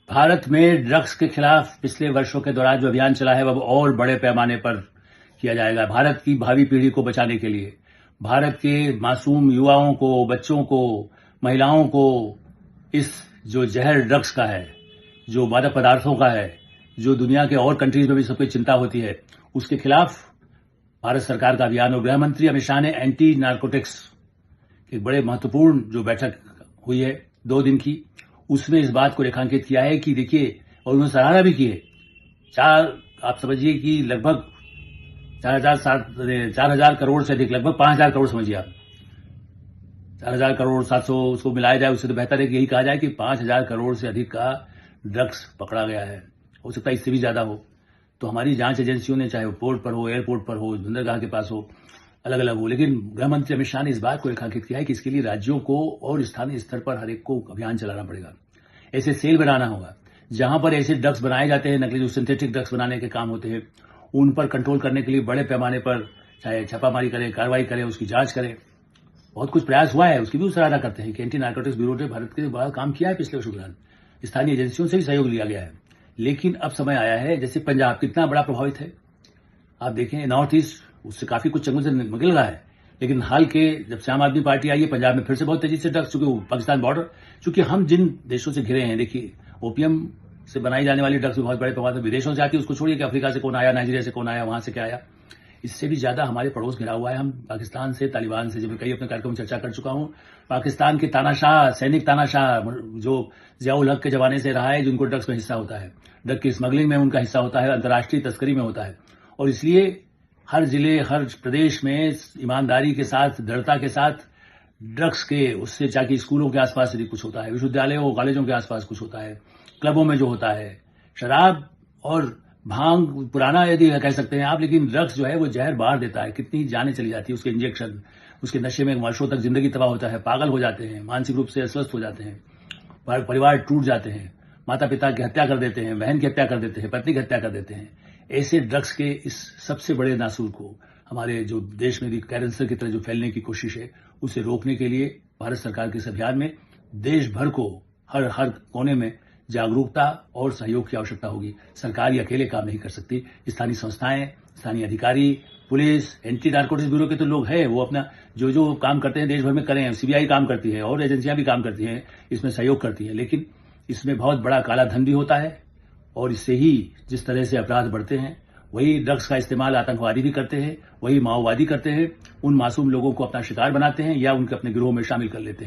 भारत में ड्रग्स के खिलाफ पिछले वर्षों के दौरान जो अभियान चला है वह और बड़े पैमाने पर किया जाएगा। भारत की भावी पीढ़ी को बचाने के लिए, भारत के मासूम युवाओं को, बच्चों को, महिलाओं को इस जो जहर ड्रग्स का है, जो मादक पदार्थों का है, जो दुनिया के और कंट्रीज में भी सबको चिंता होती है, उसके खिलाफ भारत सरकार का अभियान। और गृह मंत्री अमित शाह ने एंटी नारकोटिक्स एक बड़े महत्वपूर्ण जो बैठक हुई है 2 दिन की, उसमें इस बात को रेखांकित किया है कि देखिए, और उन्होंने सराहना भी की है। आप समझिए कि लगभग 4,000 करोड़ से अधिक, लगभग 5,000 करोड़ समझिए आप, 4,000 करोड़ 700 उसको मिलाया जाए, उससे तो बेहतर है कि यही कहा जाए कि 5,000 करोड़ से अधिक का ड्रग्स पकड़ा गया है। हो सकता है इससे भी ज्यादा हो। तो हमारी जांच एजेंसियों ने, चाहे वो पोर्ट पर हो, एयरपोर्ट पर हो, बंदरगाह के पास हो, अलग अलग हो, लेकिन गृह मंत्री अमित शाह ने इस बात को रेखांकित किया है कि इसके लिए राज्यों को और स्थानीय स्तर पर हर एक को अभियान चलाना पड़ेगा। ऐसे सेल बनाना होगा जहां पर ऐसे ड्रग्स बनाए जाते हैं, नकली जो सिंथेटिक ड्रग्स बनाने के काम होते हैं, उन पर कंट्रोल करने के लिए बड़े पैमाने पर चाहे छापामारी करें, कार्रवाई करें, उसकी जांच करें। बहुत कुछ प्रयास हुआ है, उसकी भी सराहना करते हैं कि एंटी नारकोटिक्स ब्यूरो ने भारत के लिए बड़ा काम किया है पिछले वर्षों के दौरान। स्थानीय एजेंसियों से भी सहयोग लिया गया है। लेकिन अब समय आया है, जैसे पंजाब कितना बड़ा प्रभावित है, आप देखें, नॉर्थ ईस्ट उससे काफी कुछ चंगुल से निकल रहा है, लेकिन हाल के जब से आम आदमी पार्टी आई है, पंजाब में फिर से बहुत तेजी से ड्रग्स, चूंकि पाकिस्तान बॉर्डर, चूंकि हम जिन देशों से घिरे हैं, देखिए ओपीएम से बनाई जाने वाली ड्रग्स भी बहुत बड़े पैमाने पर विदेशों से आती है। उसको छोड़िए कि अफ्रीका से कौन आया, नाइजीरिया से कौन आया, वहां से क्या आया। इससे भी ज्यादा हमारे पड़ोस घिरा हुआ है। हम पाकिस्तान से, तालिबान से, जब मैं कई अपने कार्यक्रम में चर्चा कर चुका हूं, पाकिस्तान के तानाशाह, सैनिक तानाशाह जो जियाउल हक के जमाने से रहा है, जिनको ड्रग्स में हिस्सा होता है, ड्रग की स्मगलिंग में उनका हिस्सा होता है, अंतर्राष्ट्रीय तस्करी में होता है। और इसलिए हर जिले, हर प्रदेश में ईमानदारी के साथ, दृढ़ता के साथ ड्रग्स के उससे, चाहे स्कूलों के आसपास यदि कुछ होता है, विश्वविद्यालयों, कॉलेजों के आसपास कुछ होता है, क्लबों में जो होता है, शराब और भांग पुराना यदि कह सकते हैं आप, लेकिन ड्रग्स जो है वो जहर बाहर देता है, कितनी जानें चली जाती है उसके इंजेक्शन, उसके नशे में वर्षों तक जिंदगी तबाह होता है, पागल हो जाते हैं, मानसिक रूप से अस्वस्थ हो जाते हैं, परिवार टूट जाते हैं, माता पिता की हत्या कर देते हैं, बहन की हत्या कर देते हैं, पत्नी की हत्या कर देते हैं। ऐसे ड्रग्स के इस सबसे बड़े नासूर को हमारे जो देश में भी कैंसर की तरह जो फैलने की कोशिश है, उसे रोकने के लिए भारत सरकार के इस अभियान में देश भर को हर कोने में जागरूकता और सहयोग की आवश्यकता होगी। सरकार ये अकेले काम नहीं कर सकती। स्थानीय संस्थाएं, स्थानीय अधिकारी, पुलिस, एंटी नारकोटिक्स ब्यूरो के तो लोग हैं, वो अपना जो काम करते हैं देश भर में करें। सीबीआई काम करती है और एजेंसियां भी काम करती हैं, इसमें सहयोग करती है, लेकिन इसमें बहुत बड़ा काला धन भी होता है। और इससे ही जिस तरह से अपराध बढ़ते हैं, वही ड्रग्स का इस्तेमाल आतंकवादी भी करते हैं, वही माओवादी करते हैं, उन मासूम लोगों को अपना शिकार बनाते हैं या उनके अपने गिरोह में शामिल कर लेते हैं।